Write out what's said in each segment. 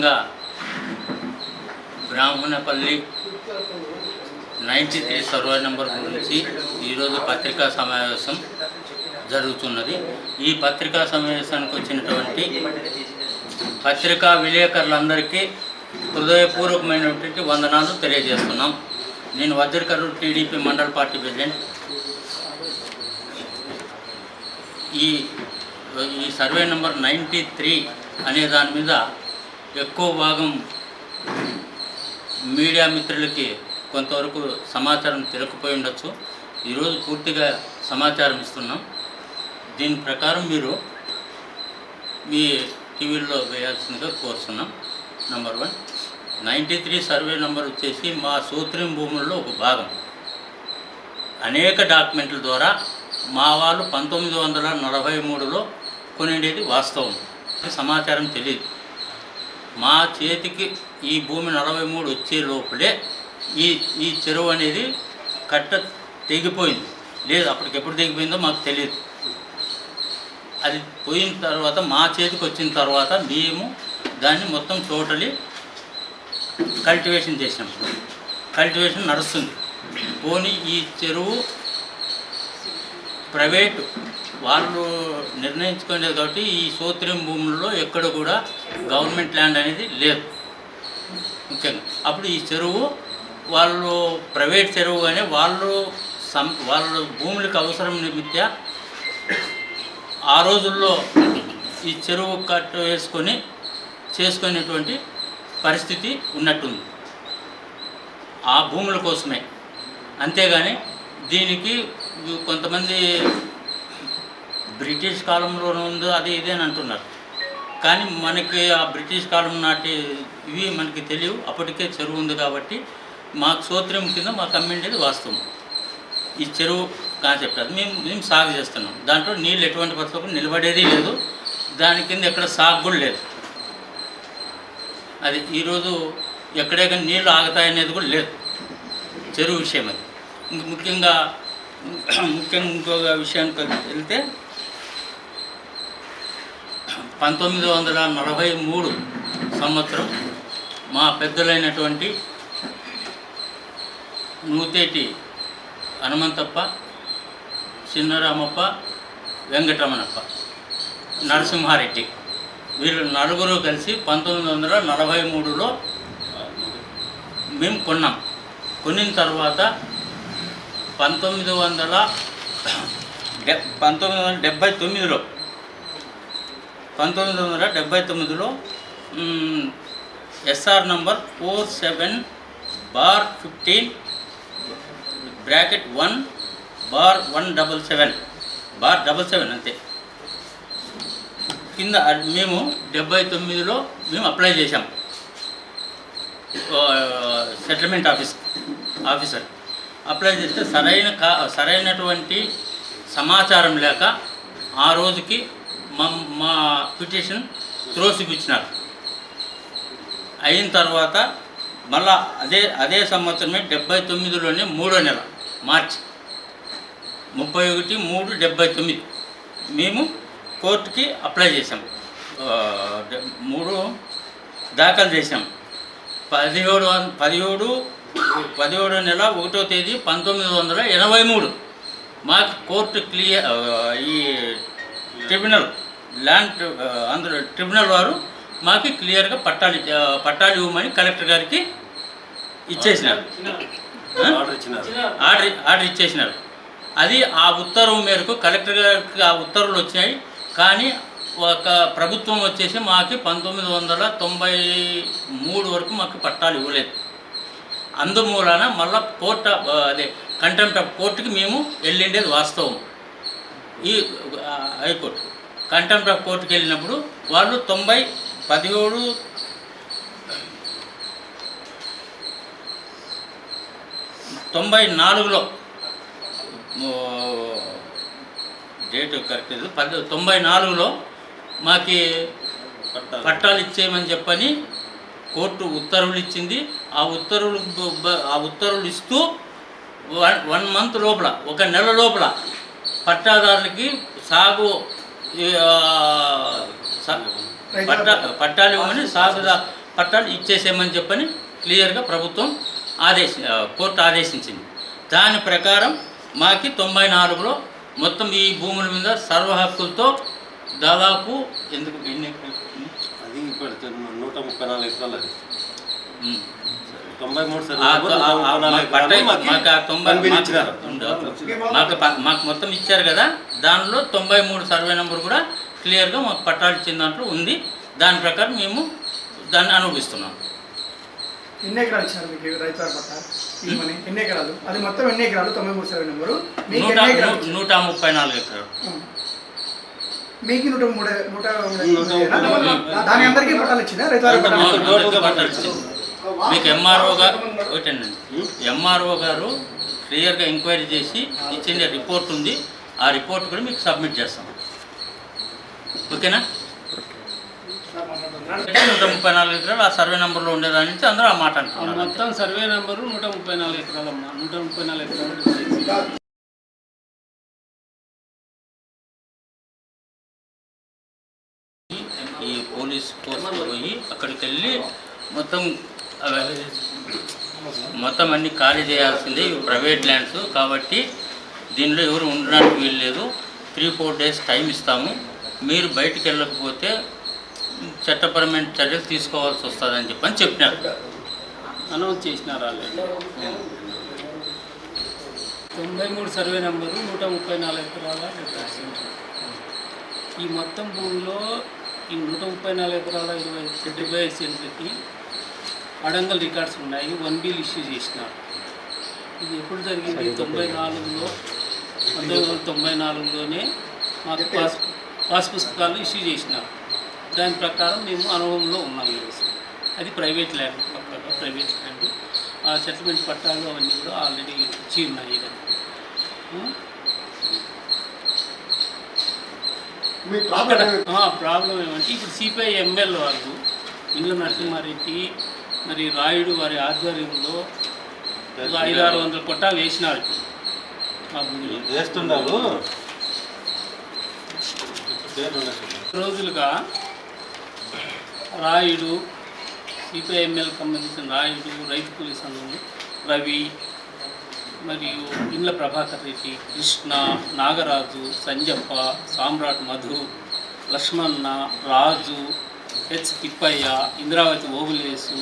ముఖ్యంగా Brahmanapalli 93 survey number గురించి ఈరోజు పత్రికా సమావేశం జరుగుతున్నది. ఈ పత్రికా సమావేశానికి వచ్చినటువంటి పత్రికా విలేకరులందరికీ హృదయపూర్వకమైనటువంటి వందనాలు తెలియజేస్తున్నాం. నేను వజ్రకర్రు టీడీపీ మండల పార్టీ ప్రెసిడెంట్. ఈ సర్వే నెంబర్ 93 అనే దాని మీద ఎక్కువ భాగం మీడియా మిత్రులకి కొంతవరకు సమాచారం తెలియకపోయి ఉండొచ్చు. ఈరోజు పూర్తిగా సమాచారం ఇస్తున్నాం. దీని ప్రకారం మీరు మీ టీవీల్లో వేయాల్సిందిగా కోరుతున్నాం. నెంబర్ 1, 93 సర్వే నెంబర్ వచ్చేసి మా సూత్రం భూముల్లో ఒక భాగం. అనేక డాక్యుమెంట్ల ద్వారా మా వాళ్ళు 1943లో కొనేది వాస్తవం. సమాచారం తెలియదు. మా చేతికి ఈ భూమి 43 వచ్చే లోపలే ఈ చెరువు అనేది కట్ట తెగిపోయింది. లేదు, అప్పటికెప్పుడు తెగిపోయిందో మాకు తెలియదు. అది పోయిన తర్వాత మా చేతికి వచ్చిన తర్వాత మేము దాన్ని మొత్తం టోటలీ కల్టివేషన్ చేసాం. కల్టివేషన్ నడుస్తుంది. పోనీ ఈ చెరువు ప్రైవేటు వాళ్ళు నిర్ణయించుకునేది కాబట్టి ఈ సోత్రం భూముల్లో ఎక్కడ కూడా గవర్నమెంట్ ల్యాండ్ అనేది లేదు ముఖ్యంగా. అప్పుడు ఈ చెరువు వాళ్ళు ప్రైవేట్ చెరువు కానీ వాళ్ళ భూములకు అవసరం నిమిత్త ఆ రోజుల్లో ఈ చెరువు కట్ట వేసుకొని చేసుకునేటువంటి పరిస్థితి ఉన్నట్టుంది ఆ భూముల కోసమే. అంతేగాని దీనికి కొంతమంది బ్రిటిష్ కాలంలోనే ఉందో అది ఇదే అని అంటున్నారు. కానీ మనకి ఆ బ్రిటిష్ కాలం నాటి ఇవి మనకి తెలియవు. అప్పటికే చెరువు ఉంది కాబట్టి మాకు సూత్రం కింద మాకు అమ్మిండేది వాస్తవం. ఈ చెరువు కాన్సెప్ట్ అది మేము సాగు చేస్తున్నాం. దాంట్లో నీళ్ళు ఎటువంటి పరిస్థితులకు నిలబడేది లేదు. దాని కింద ఎక్కడ సాగు కూడా లేదు. అది ఈరోజు ఎక్కడెక్కడ నీళ్ళు ఆగుతాయనేది కూడా లేదు చెరువు విషయం. అది ముఖ్యంగా ఇంకొక విషయానికి వెళ్తే 1943 సంవత్సరం మా పెద్దలైనటువంటి నూతేటి హనుమంతప్ప, చిన్నరామప్ప, వెంకటరమణప్ప, నరసింహారెడ్డి వీళ్ళు నలుగురు కలిసి 1943లో మేము కొన్నాం. కొనిన తర్వాత 1979లో ఎస్ఆర్ నంబర్ 47/1/177 అంతే కింద మేము 79లో మేము అప్లై చేశాం సెటిల్మెంట్ ఆఫీసర్. అప్లై చేస్తే సరైనటువంటి సమాచారం లేక ఆ రోజుకి మా పిటిషన్ త్రోసిపుచ్చినారు. అయిన తర్వాత మళ్ళా అదే సంవత్సరమే 79లోనే 3వ నెల మార్చి 31/3/79 మేము కోర్టుకి అప్లై చేసాం. 3 దాఖలు చేసాం. 17వ నెల 1వ తేదీ 1983 మాకు కోర్టు క్లియర్ ఈ ట్రిబ్యునల్ ల్యాండ్ అందులో ట్రిబ్యునల్ వారు మాకు క్లియర్గా పట్టాలు ఇవ్వమని కలెక్టర్ గారికి ఇచ్చేసినారు. ఆర్డర్ ఇచ్చేసినారు. అది ఆ ఉత్తర్వు మేరకు కలెక్టర్ గారికి ఆ ఉత్తర్వులు వచ్చినాయి. కానీ ఒక ప్రభుత్వం వచ్చేసి మాకు 1993 వరకు మాకు పట్టాలు ఇవ్వలేదు. అందుమూలన మళ్ళా కంటెంప్ట్ ఆఫ్ కోర్టుకి మేము వెళ్ళిండేది వాస్తవం. ఈ హైకోర్టు కంటెంప్ట్ ఆఫ్ కోర్టుకి వెళ్ళినప్పుడు వాళ్ళు 94లో డేట్ కరెక్ట్ 94లో మాకు పట్టాలు ఇచ్చేయమని చెప్పని కోర్టు ఉత్తర్వులు ఇచ్చింది. ఆ ఉత్తర్వులు ఇస్తూ 1 మంత్ లోపల, 1 నెల లోపల పట్టాదారులకి సాగు పట్టాలు ఇవ్వమని పట్టాలు ఇచ్చేసేయమని చెప్పని క్లియర్గా ప్రభుత్వం కోర్టు ఆదేశించింది. దాని ప్రకారం మాకి 94లో మొత్తం ఈ భూముల మీద సర్వ హక్కులతో దాదాపు ఎందుకు ఎన్ని అది ఇప్పుడు 134 ఎకరాలు అది 93 మాకు మొత్తం ఇచ్చారు కదా, దానిలో 93 సర్వే నెంబర్ కూడా క్లియర్గా మాకు పట్టాలు ఇచ్చిన దాంట్లో ఉంది. దాని ప్రకారం మేము దాన్ని అనుభవిస్తున్నాం. ఎన్ని ఎకరాలు ఇచ్చారు మీకు రైతు పట్టా? ఎన్ని ఎకరాలు? అది మొత్తం ఎన్ని ఎకరాలు? 93 సర్వే నెంబరు. 134 ఎకరాలు. మీకు 103 దాని అందరికీ పట్టాలు ఇచ్చిందా రైతు పట్టాలు ఇచ్చింది. మీకు ఎంఆర్ఓ గారు క్లియర్గా ఎంక్వైరీ చేసి ఇచ్చిన రిపోర్ట్ ఉంది. ఆ రిపోర్ట్ కూడా మీకు సబ్మిట్ చేస్తాం. ఓకేనా? 134 ఎకరాలు ఆ సర్వే నెంబర్లో ఉండేదాని నుంచి అందరూ ఆ మాట అంటున్నారు. మొత్తం సర్వే నెంబరు 134 ఎకరాలమ్మా. 134 ఎకరాలు. ఈ పోలీస్ పోస్ట్ పోయి అక్కడికి వెళ్ళి మొత్తం అన్ని ఖాళీ చేయాల్సిందే. ఇవి ప్రైవేట్ ల్యాండ్స్ కాబట్టి దీనిలో ఎవరు ఉండడానికి వీలు లేదు. 3-4 డేస్ టైం ఇస్తాము. మీరు బయటికి వెళ్ళకపోతే చట్టపరమైన చర్యలు తీసుకోవాల్సి వస్తుందని చెప్పినారు. అనౌన్స్ చేసినారు ఆల్రెడీ. 93 సర్వే నెంబరు 134 ఎకరాల. ఈ మొత్తం భూమిలో ఈ 134 ఎకరాల 25 సెంట్లకి అడంగల్ రికార్డ్స్ ఉన్నాయి. 1 బిల్ ఇష్యూ చేసినారు. ఇది ఎప్పుడు జరిగింది? 1994లోనే మాకు పాస్ పుస్తకాలు ఇష్యూ చేసినారు. దాని ప్రకారం మేము అనుభవంలో ఉన్నాం. అది ప్రైవేట్ ల్యాండ్, పక్కగా ప్రైవేట్ ల్యాండ్. ఆ సెటిల్మెంట్ పట్టాలు అవన్నీ కూడా ఆల్రెడీ ఇచ్చి ఉన్నాయి. అక్కడ ప్రాబ్లం ఏమంటే ఇప్పుడు సిపిఐ ఎమ్మెల్యే వాళ్ళు ఇండ్ల నరసింహారెడ్డి మరి రాయుడు వారి ఆధ్వర్యంలో 500-600 కొట్టాలు వేసినారు. ఆ భూమిలో రోజులుగా రాయుడు, సిపిఐ ఎమ్మెల్యేకి సంబంధించిన రాయుడు, రైతు కూలీ సంఘం, రవి మరియు ఇండ్ల ప్రభాకర్ రెడ్డి, కృష్ణ, నాగరాజు, సంజప్ప, సామ్రాట్ మధు, లక్ష్మణ, రాజు, హెచ్ తిప్పయ్య, ఇంద్రావతి ఓబులేసు,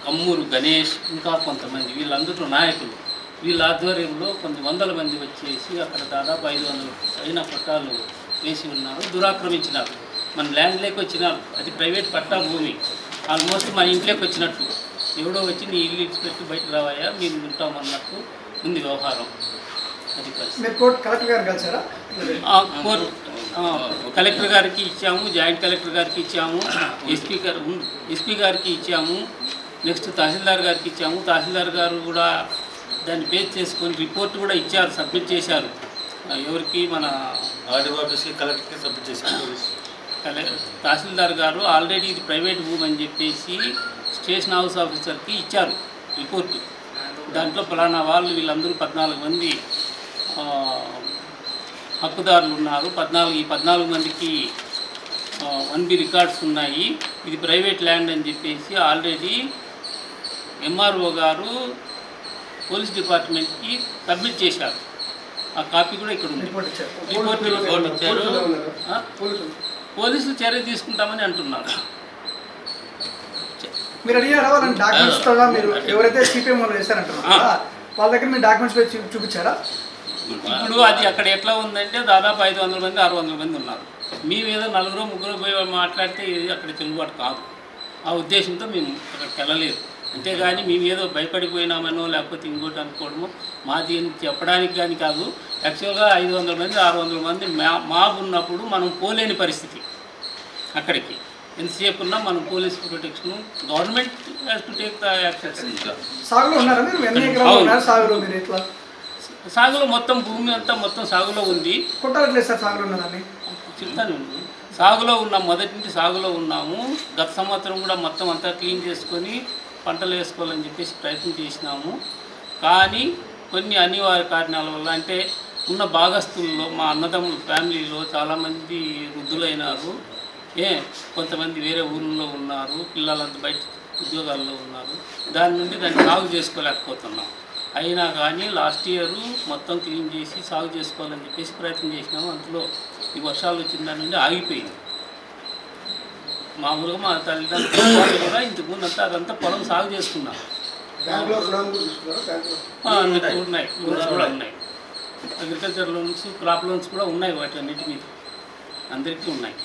కమ్మూరు గణేష్, ఇంకా కొంతమంది వీళ్ళందరూ నాయకులు. వీళ్ళ ఆధ్వర్యంలో కొన్ని వందల మంది వచ్చేసి అక్కడ దాదాపు 500 అయిన పట్టాలు వేసి ఉన్నారు. దురాక్రమించినారు. మన ల్యాండ్లోకి వచ్చినారు. అది ప్రైవేట్ పట్టా భూమి. ఆల్మోస్ట్ మన ఇంట్లోకి వచ్చినట్టు. ఎవడో వచ్చి నీ ఇల్లు ఇచ్చిపెట్టి బయటకు రావాయా, మేము ఉంటామన్నట్టు ఉంది వ్యవహారం. అది కలెక్టర్ గారు కలిసారా? కలెక్టర్ గారికి ఇచ్చాము, జాయింట్ కలెక్టర్ గారికి ఇచ్చాము, ఎస్పీ గారికి ఇచ్చాము, నెక్స్ట్ తహసీల్దార్ గారికి ఇచ్చాము. తహసీల్దార్ గారు కూడా దాన్ని బేస్ చేసుకొని రిపోర్ట్ కూడా ఇచ్చారు, సబ్మిట్ చేశారు. ఎవరికి? మన ఆర్డీఓ ఆఫీస్కి, కలెక్టర్కి సబ్మిట్ చేశారు. తహసీల్దార్ గారు ఆల్రెడీ ఇది ప్రైవేట్ భూమి అని చెప్పేసి స్టేషన్ హౌస్ ఆఫీసర్కి ఇచ్చారు రిపోర్టు. దాంట్లో ఫలానా వాళ్ళు వీళ్ళందరూ 14 మంది హక్కుదారులు ఉన్నారు. ఈ 14 మందికి 1B రికార్డ్స్ ఉన్నాయి. ఇది ప్రైవేట్ ల్యాండ్ అని చెప్పేసి ఆల్రెడీ ఎంఆర్ఓ గారు పోలీస్ డిపార్ట్మెంట్కి సబ్మిట్ చేశారు. ఆ కాపీ కూడా ఇక్కడ ఉంది. పోలీసులు చర్య తీసుకుంటామని అంటున్నారు. మీరు అడిగారా వాళ్ళని డాక్యుమెంట్స్ కూడా? మీరు ఎవరైతే సిపిఎం వాళ్ళు వేశారంటున్నారా వాళ్ళ దగ్గర మీరు డాక్యుమెంట్స్ పెట్టి చూపించారా? ఇప్పుడు అది అక్కడ ఎట్లా ఉందంటే దాదాపు 500 మంది 600 మంది ఉన్నారు. మీ మీద 4-3 పోయి మాట్లాడితే ఇది అక్కడ చెల్లుబాటు కాదు. ఆ ఉద్దేశంతో మేము అక్కడికి వెళ్ళలేదు. అంతేగాని మేము ఏదో భయపడిపోయినామనో లేకపోతే ఇంకోటి అనుకోవడము మాది చెప్పడానికి కానీ కాదు. యాక్చువల్గా 500 మంది 600 మంది మాబ్ ఉన్నప్పుడు మనం పోలేని పరిస్థితి. అక్కడికి ఎంతసేపు ఉన్నా మనం police protection, government has to take the actions. సాగులో ఉన్నారా మీరు? ఎన్ని ఎకరాలు ఉన్నారు సాగులో? మీరు ఎట్లా సాగులో మొత్తం భూమి అంతా మొత్తం సాగులో ఉంది. కొట్టాలట్లేదు సార్ సాగులో ఉన్నదాన్ని చెప్తాను. సాగులో ఉన్నాం, మొదటి నుంచి సాగులో ఉన్నాము. గత సంవత్సరం కూడా మొత్తం అంతా క్లీన్ చేసుకొని పంటలు వేసుకోవాలని చెప్పేసి ప్రయత్నం చేసినాము. కానీ కొన్ని అనివార్య కారణాల వల్ల, అంటే ఉన్న భాగస్తుల్లో మా అన్నదమ్ముల ఫ్యామిలీలో చాలామంది వృద్ధులైనారు. కొంతమంది వేరే ఊళ్ళో ఉన్నారు. పిల్లలంతా బయట ఉద్యోగాల్లో ఉన్నారు. దాని నుండి దాన్ని సాగు చేసుకోలేకపోతున్నాం. అయినా కానీ లాస్ట్ ఇయర్ మొత్తం క్లీన్ చేసి సాగు చేసుకోవాలని చెప్పేసి ప్రయత్నం చేసినాము. అందులో ఈ వర్షాలు వచ్చిన దాని నుండి ఆగిపోయింది. మామూలుగా మా తల్లిదండ్రులు కూడా ఇంతకుముందు అంతా అదంతా పొలం సాగు చేసుకున్నాం. అన్నిటి ఉన్నాయి, లోన్స్ కూడా ఉన్నాయి. అగ్రికల్చర్ లోన్స్, క్రాప్ లోన్స్ కూడా ఉన్నాయి. వాటి అన్నిటి మీద అందరికీ ఉన్నాయి.